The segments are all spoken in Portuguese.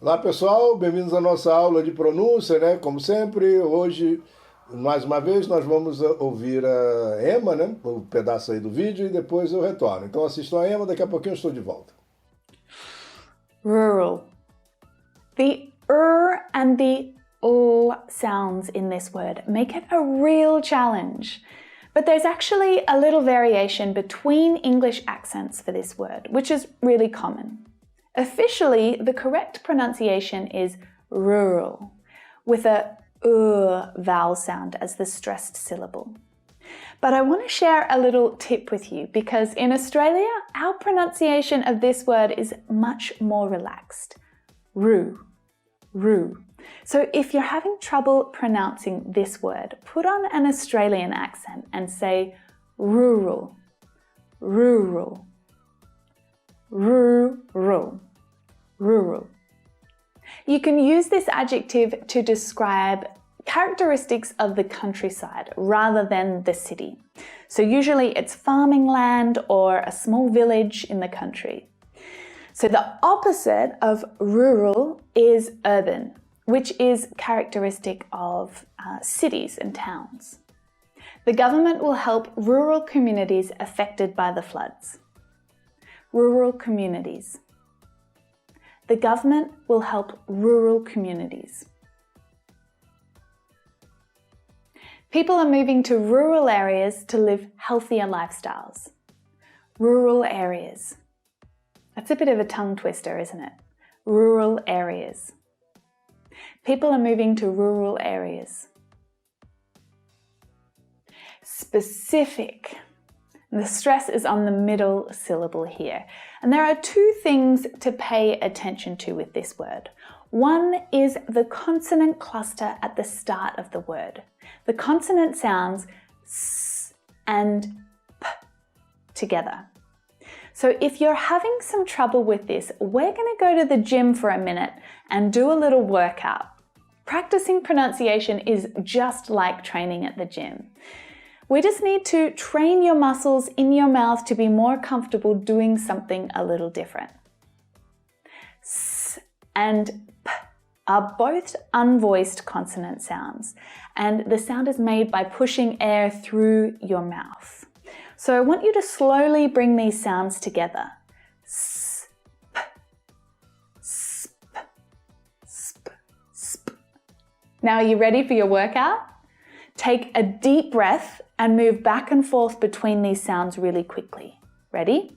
Olá pessoal, bem-vindos à nossa aula de pronúncia, né? Como sempre, hoje, mais uma vez, nós vamos ouvir a Emma, né? O pedaço aí do vídeo e depois eu retorno. Então assistam a Emma, daqui a pouquinho eu estou de volta. Rural. The and the sounds in this word make it a real challenge. But there's actually a little variation between English accents for this word, which is really common. Officially, the correct pronunciation is rural, with a vowel sound as the stressed syllable. But I want to share a little tip with you because in Australia, our pronunciation of this word is much more relaxed. Roo, roo. So if you're having trouble pronouncing this word, put on an Australian accent and say rural, rural, rural, rural. You can use this adjective to describe characteristics of the countryside rather than the city. So usually it's farming land or a small village in the country. So the opposite of rural is urban, which is characteristic of cities and towns. The government will help rural communities affected by the floods. Rural communities. The government will help rural communities. People are moving to rural areas to live healthier lifestyles. Rural areas. That's a bit of a tongue twister, isn't it? Rural areas. People are moving to rural areas. Specific. The stress is on the middle syllable here. And there are two things to pay attention to with this word. One is the consonant cluster at the start of the word. The consonant sounds S and P together. So if you're having some trouble with this, we're going to go to the gym for a minute and do a little workout. Practicing pronunciation is just like training at the gym. We just need to train your muscles in your mouth to be more comfortable doing something a little different. S and P are both unvoiced consonant sounds, and the sound is made by pushing air through your mouth. So I want you to slowly bring these sounds together. S, P, sp, sp, sp. Now are you ready for your workout? Take a deep breath and move back and forth between these sounds really quickly. Ready?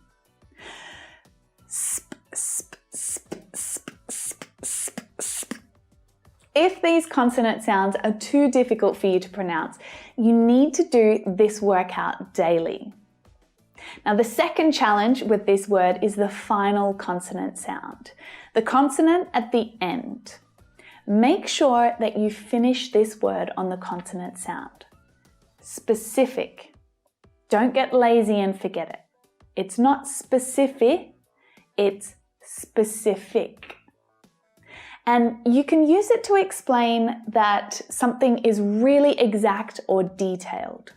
Sp, sp, sp, sp, sp, sp, sp. If these consonant sounds are too difficult for you to pronounce, you need to do this workout daily. Now, the second challenge with this word is the final consonant sound, the consonant at the end. Make sure that you finish this word on the consonant sound. Specific. Don't get lazy and forget it. It's not specific, it's specific. And you can use it to explain that something is really exact or detailed.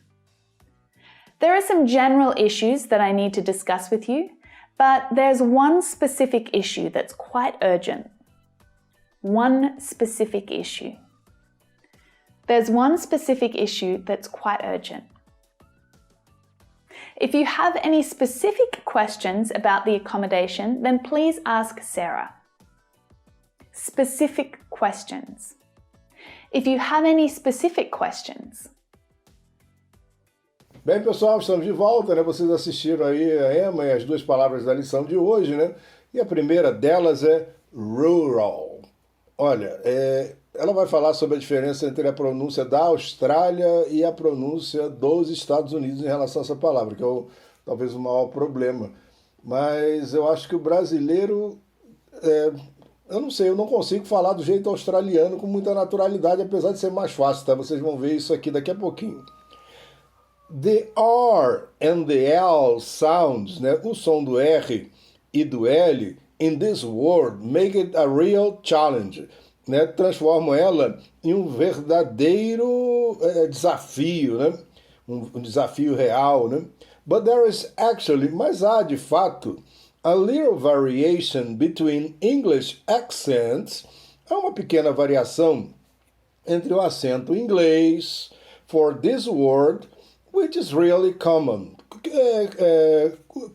There are some general issues that I need to discuss with you, but there's one specific issue that's quite urgent. One specific issue. There's one specific issue that's quite urgent. If you have any specific questions about the accommodation, then please ask Sarah. Specific questions. If you have any specific questions. Bem, pessoal, estamos de volta, né? Vocês assistiram aí a Emma e as duas palavras da lição de hoje, né? E a primeira delas é rural. Olha, ela vai falar sobre a diferença entre a pronúncia da Austrália e a pronúncia dos Estados Unidos em relação a essa palavra, que é talvez o maior problema. Mas eu acho que o brasileiro, eu não sei, eu não consigo falar do jeito australiano com muita naturalidade, apesar de ser mais fácil, tá? Vocês vão ver isso aqui daqui a pouquinho. The R and the L sounds, né? O som do R e do L in this word make it a real challenge, né? Transformam ela em um verdadeiro desafio, né? Um desafio real, né? But there is actually, mas há de fato A little variation between English accents. Há uma pequena variação entre o acento inglês for this word, which is really common,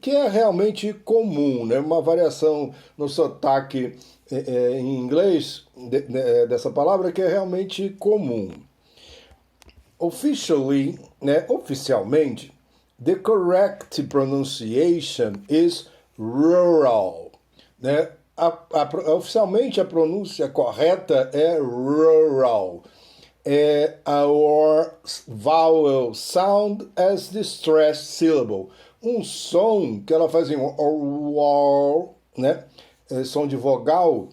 que é realmente comum, né? Uma variação no sotaque em inglês dessa palavra que é realmente comum. Officially, né, oficialmente, the correct pronunciation is rural, né? Oficialmente a pronúncia correta é rural. Our vowel sound as the stressed syllable. Um som que ela faz em wow, né? Som de vogal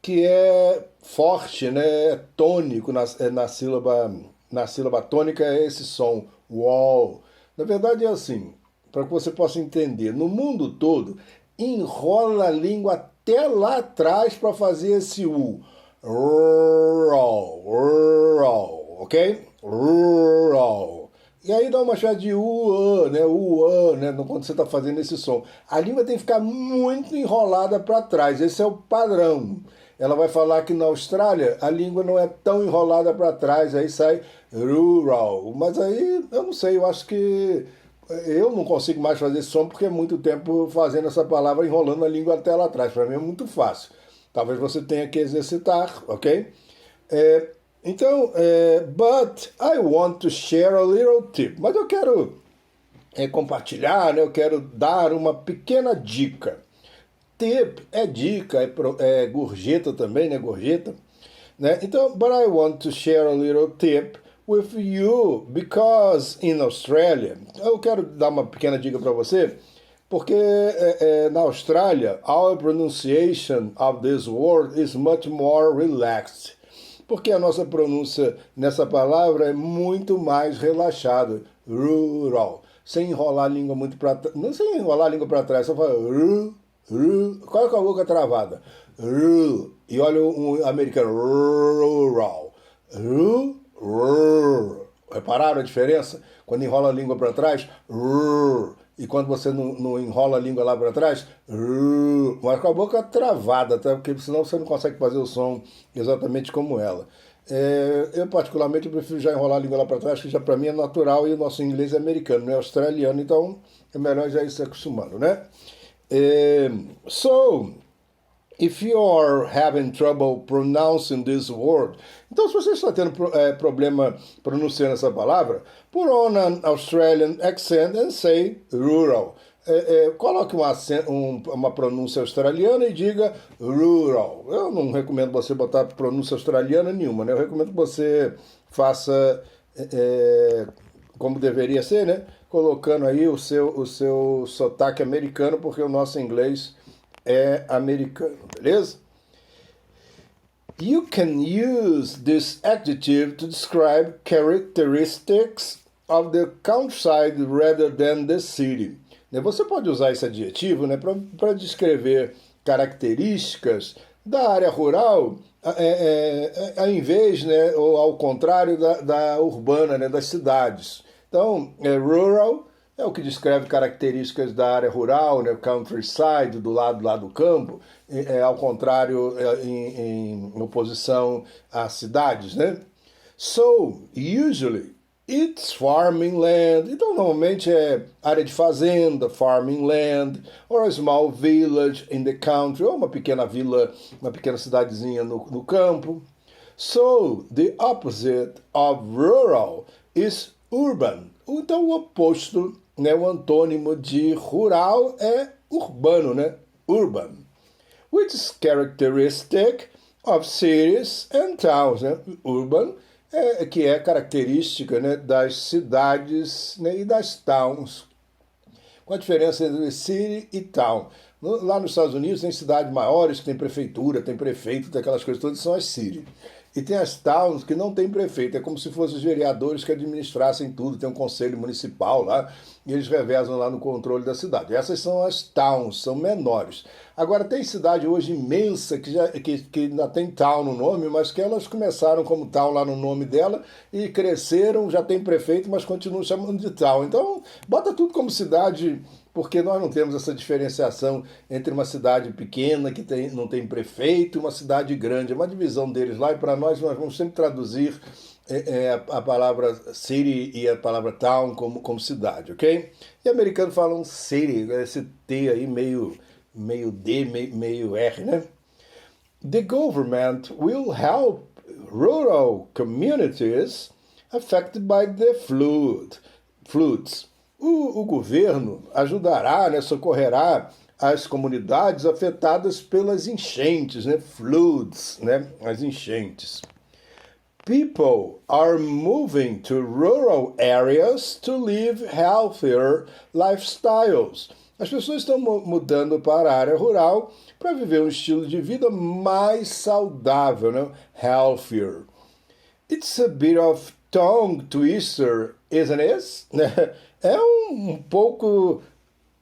que é forte, né? É tônico na sílaba tônica é esse som wow. Na verdade é assim, para que você possa entender, no mundo todo enrola a língua até lá atrás para fazer esse U. Rural, ok? Rural. E aí dá uma chave de né? Né? Quando você está fazendo esse som. A língua tem que ficar muito enrolada para trás. Esse é o padrão. Ela vai falar que na Austrália a língua não é tão enrolada para trás, aí sai rural. Mas aí, eu não sei, eu acho que eu não consigo mais fazer esse som porque é muito tempo fazendo essa palavra, enrolando a língua até lá atrás. Para mim é muito fácil. Talvez você tenha que exercitar, ok? Então, but I want to share a little tip. Mas eu quero compartilhar, né? Eu quero dar uma pequena dica. Tip é dica, é gorjeta também, né? Gorjeta. Né? Então, but I want to share a little tip with you, because in Australia, eu quero dar uma pequena dica para você, porque na Austrália, our pronunciation of this word is much more relaxed. Porque a nossa pronúncia nessa palavra é muito mais relaxada. Rural. Sem enrolar a língua muito para trás. Não sem enrolar a língua para trás, só fala qual é com a boca travada? E olha um americano. Rural. Repararam a diferença? Quando enrola a língua para trás, e quando você não enrola a língua lá para trás, mas com a boca travada, tá? Porque senão você não consegue fazer o som exatamente como ela. Eu particularmente prefiro já enrolar a língua lá para trás, que já para mim é natural e o nosso inglês é americano, não é australiano, então é melhor já ir se acostumando, né? So, if you are having trouble pronouncing this word, então se você está tendo problema pronunciando essa palavra, put on an Australian accent and say rural. Coloque uma pronúncia australiana e diga rural. Eu não recomendo você botar pronúncia australiana nenhuma, né? Eu recomendo que você faça como deveria ser, né? Colocando aí o seu sotaque americano, porque o nosso inglês é americano, beleza? You can use this adjective to describe characteristics of the countryside rather than the city. Você pode usar esse adjetivo, né, para descrever características da área rural, ao invés, né, ou ao contrário da urbana, né, das cidades. Então, rural é o que descreve características da área rural, né, countryside, do lado lá do campo, ao contrário, em oposição às cidades, né? So, usually, it's farming land. Então, normalmente é área de fazenda, farming land, or a small village in the country, ou uma pequena vila, uma pequena cidadezinha no campo. So, the opposite of rural is urban. Então, o oposto, né, o antônimo de rural é urbano, né? Urban. Which is characteristic of cities and towns. Né? Urban que é característica, né, das cidades, né, e das towns. Qual a diferença entre city e town? Lá nos Estados Unidos tem cidades maiores que tem prefeitura, tem prefeito, tem aquelas coisas todas, são as cities. E tem as towns que não tem prefeito, é como se fossem os vereadores que administrassem tudo, tem um conselho municipal lá, e eles revezam lá no controle da cidade. Essas são as towns, são menores. Agora, tem cidade hoje imensa que ainda tem town no nome, mas que elas começaram como town lá no nome dela e cresceram, já tem prefeito, mas continuam chamando de town. Então, bota tudo como cidade porque nós não temos essa diferenciação entre uma cidade pequena que não tem prefeito e uma cidade grande. É uma divisão deles lá, e para nós vamos sempre traduzir a palavra city e a palavra town como cidade, ok? E americanos falam city, esse T aí meio D, meio R, né? The government will help rural communities affected by the floods. O governo ajudará, né, socorrerá as comunidades afetadas pelas enchentes, né? Floods, né? As enchentes. People are moving to rural areas to live healthier lifestyles. As pessoas estão mudando para a área rural para viver um estilo de vida mais saudável, né? Healthier. It's a bit of tongue twister, isn't it? É um pouco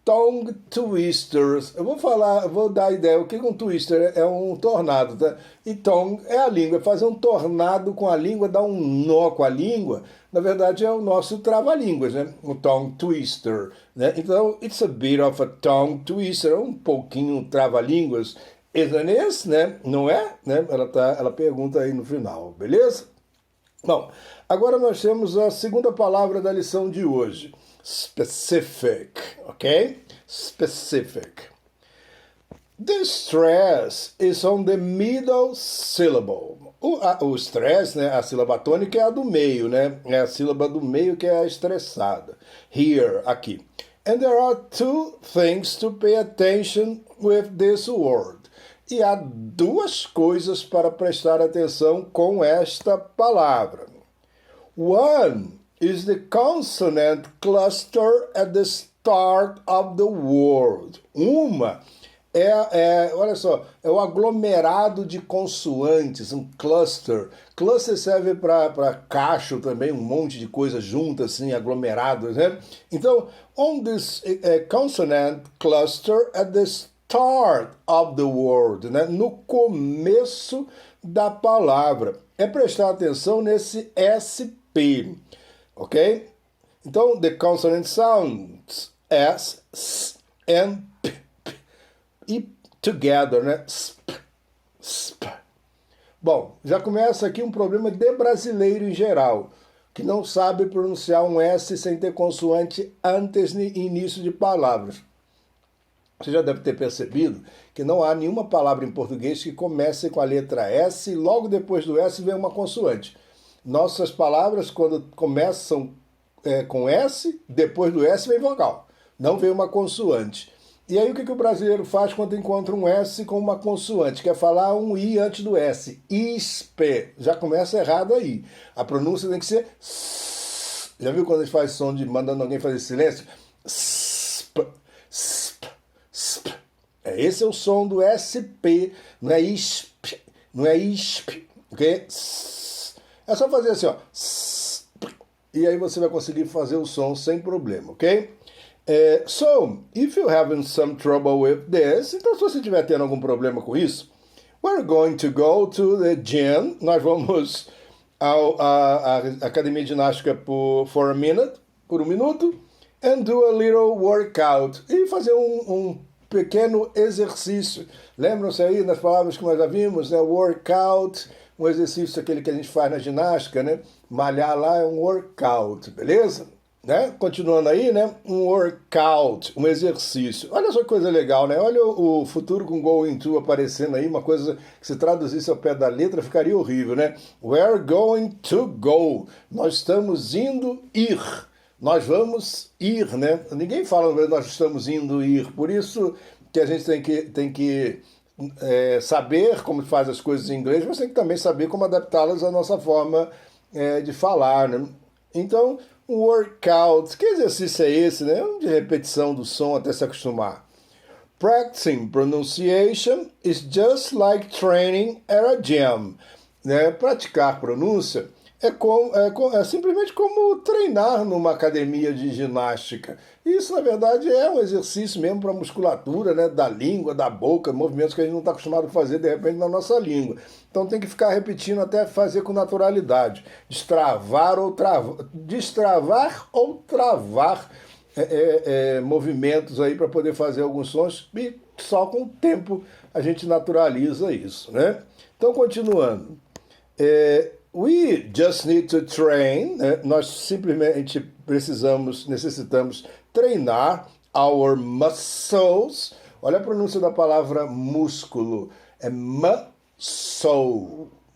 tongue twisters. Eu vou dar a ideia. O que é um twister? É um tornado, tá? E tongue é a língua. Fazer um tornado com a língua, dar um nó com a língua, na verdade é o nosso trava-línguas, né? O tongue twister, né? Então, it's a bit of a tongue twister. Um pouquinho trava-línguas. Isn't it? Né? Não é? Né? Ela pergunta aí no final, beleza? Bom, agora nós temos a segunda palavra da lição de hoje. Specific, ok? Specific. The stress is on the middle syllable. O stress, né, a sílaba tônica é a do meio, né? É a sílaba do meio que é a estressada. Here, aqui. And there are two things to pay attention with this word. E há duas coisas para prestar atenção com esta palavra. One is the consonant cluster at the start of the word. Uma olha só, é o aglomerado de consoantes, um cluster. Cluster serve para cacho também, um monte de coisas juntas, assim, aglomerados, né? Então, on this consonant cluster at the start of the word, né? No começo da palavra. É prestar atenção nesse SP. Ok? Então, the consonant sounds S, S, and P, P. E together, né? Sp, sp. Bom, já começa aqui um problema de brasileiro em geral, que não sabe pronunciar um S sem ter consoante antes no início de palavras. Você já deve ter percebido que não há nenhuma palavra em português que comece com a letra S e logo depois do S vem uma consoante. Nossas palavras, quando começam com S, depois do S vem vogal, não vem uma consoante. E aí o que o brasileiro faz quando encontra um S com uma consoante? Quer falar um I antes do S. ISP. Já começa errado aí. A pronúncia tem que ser S. Já viu quando a gente faz som de mandando alguém fazer silêncio? Sp, sp, sp. Esse é o som do SP, não é ISP, não é ISP, ok? É só fazer assim, ó. E aí você vai conseguir fazer o som sem problema, ok? So, if you're having some trouble with this, então se você estiver tendo algum problema com isso, we're going to go to the gym. Nós vamos à academia de ginástica for a minute, por um minuto, and do a little workout. E fazer um pequeno exercício. Lembram-se aí das palavras que nós já vimos, né? Workout, um exercício aquele que a gente faz na ginástica, né? Malhar lá é um workout, beleza? Né? Continuando aí, né? Um workout, um exercício. Olha só que coisa legal, né? Olha o futuro com going to aparecendo aí, uma coisa que se traduzisse ao pé da letra ficaria horrível, né? We're going to go. Nós estamos indo ir. Nós vamos ir, né? Ninguém fala nós estamos indo ir. Por isso que a gente tem que saber como faz as coisas em inglês, mas tem que também saber como adaptá-las à nossa forma de falar, né? Então, um workout, que exercício é esse, né? De repetição do som até se acostumar. Practicing pronunciation is just like training at a gym. Né? Praticar pronúncia é simplesmente como treinar numa academia de ginástica. Isso, na verdade, é um exercício mesmo para a musculatura, né? Da língua, da boca, movimentos que a gente não está acostumado a fazer, de repente, na nossa língua. Então tem que ficar repetindo até fazer com naturalidade. Destravar ou travar movimentos aí para poder fazer alguns sons e só com o tempo a gente naturaliza isso, né? Então, continuando. We just need to train, né? Nós simplesmente necessitamos treinar our muscles. Olha a pronúncia da palavra músculo. É muscle.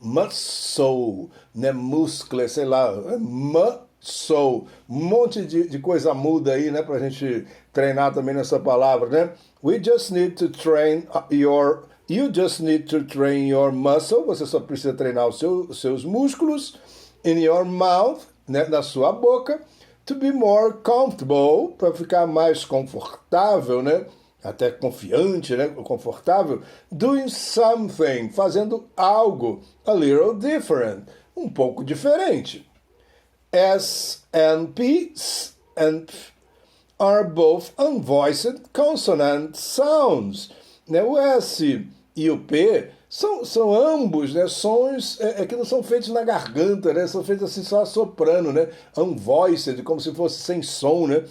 Muscle, né? Músculo, sei lá. Muscle. Um monte de coisa muda aí, né? Pra gente treinar também nessa palavra, né? We just need to train You just need to train your muscle. Você só precisa treinar os seus músculos in your mouth, né? Na sua boca. To be more comfortable, para ficar mais confortável, né? Até confiante, né? Confortável. Doing something, fazendo algo a little different, um pouco diferente. S and P and P are both unvoiced consonant sounds. Né? O S e o P são ambos, né, sons que não são feitos na garganta, né, são feitos assim só soprano, né, unvoiced, como se fosse sem som, né,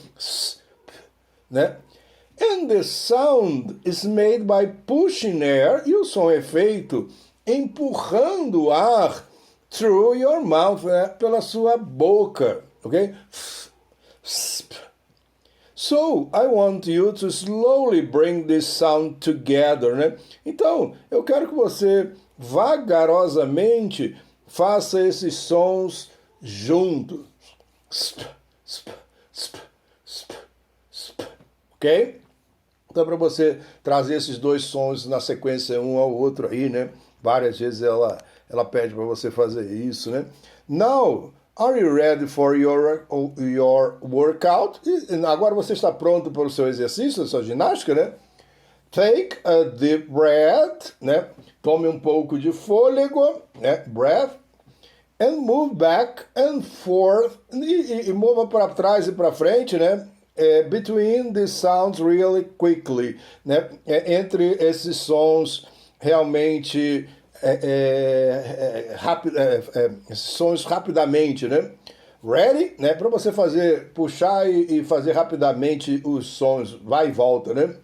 né? And the sound is made by pushing air, e o som é feito empurrando o ar through your mouth, né, pela sua boca, ok? So, I want you to slowly bring this sound together, né? Então, eu quero que você vagarosamente faça esses sons juntos. Ok? Então, para você trazer esses dois sons na sequência um ao outro aí, né? Várias vezes ela pede para você fazer isso, né? Now, are you ready for your workout? E agora você está pronto para o seu exercício, a sua ginástica, né? Take a deep breath, né? Tome um pouco de fôlego, né? Breath. And move back and forth. E mova para trás e para frente, né? Between the sounds really quickly, né? Entre esses sons realmente sons rapidamente, né? Ready, né? Para você puxar e fazer rapidamente os sons, vai e volta, né?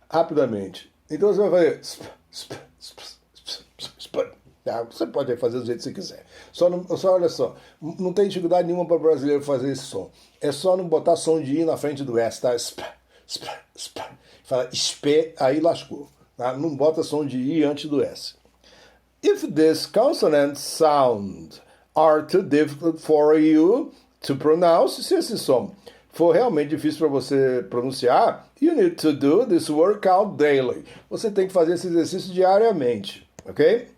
Rapidamente. Então você vai fazer você pode fazer do jeito que você quiser. Só olha só, não tem dificuldade nenhuma para o brasileiro fazer esse som. É só não botar som de I na frente do S, tá? Fala SP, aí lascou. Tá? Não bota som de I antes do S. If these consonant sounds are too difficult for you to pronounce, se esse som for realmente difícil para você pronunciar, you need to do this workout daily. Você tem que fazer esse exercício diariamente, ok?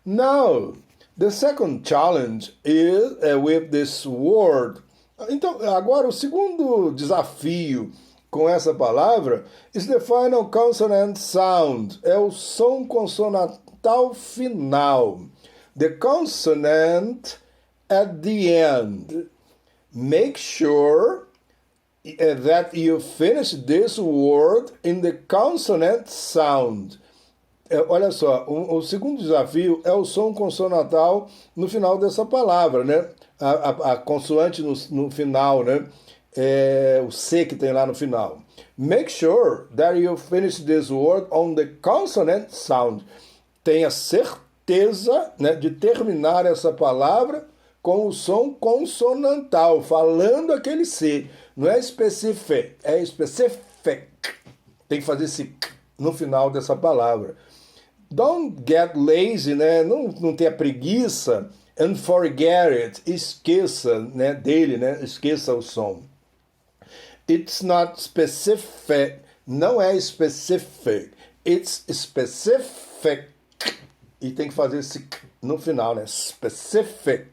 Now, the second challenge is with this word. Então, agora o segundo desafio com essa palavra is the final consonant sound. É o som consonantal final. The consonant at the end. Make sure that you finish this word in the consonant sound. Olha só, o segundo desafio é o som consonantal no final dessa palavra, né? A consoante no final, né? O C que tem lá no final. Make sure that you finish this word on the consonant sound. Tenha certeza, né, de terminar essa palavra com o som consonantal, falando aquele C. Não é specific, é specific. Tem que fazer esse no final dessa palavra. Don't get lazy, né? Não tenha preguiça. And forget it. Esqueça, né, dele, né? Esqueça o som. It's not specific. Não é specific. It's specific. E tem que fazer esse no final, né? Specific.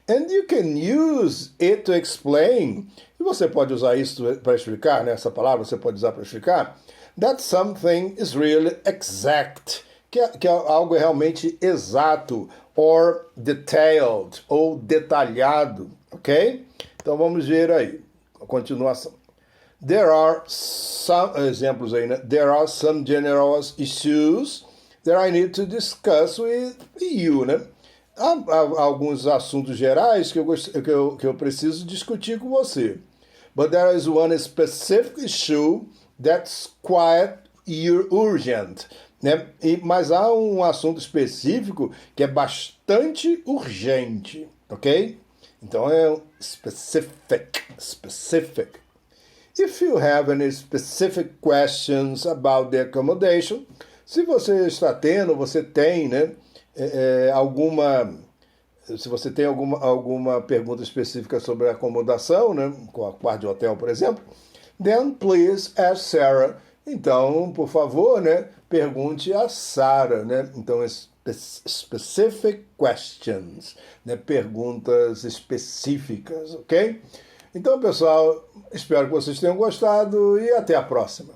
And you can use it to explain. E você pode usar isso para explicar, né? Essa palavra você pode usar para explicar. That something is really exact. Que algo é realmente exato. Or detailed. Ou detalhado. Ok? Então vamos ver aí. A continuação. There are some exemplos aí, né? There are some general issues that I need to discuss with you, né? Há alguns assuntos gerais que eu preciso discutir com você. but there is one specific issue that's quite urgent. Né? Mas há um assunto específico que é bastante urgente, ok? Então é specific. If you have any specific questions about the accommodation, se você está tendo, você tem, né, se você tem alguma pergunta específica sobre a acomodação, né, com a quarto de hotel, por exemplo, then please ask Sarah. Então, por favor, né, pergunte a Sarah, né? Então, specific questions, né, perguntas específicas, ok? Então, pessoal, espero que vocês tenham gostado e até a próxima.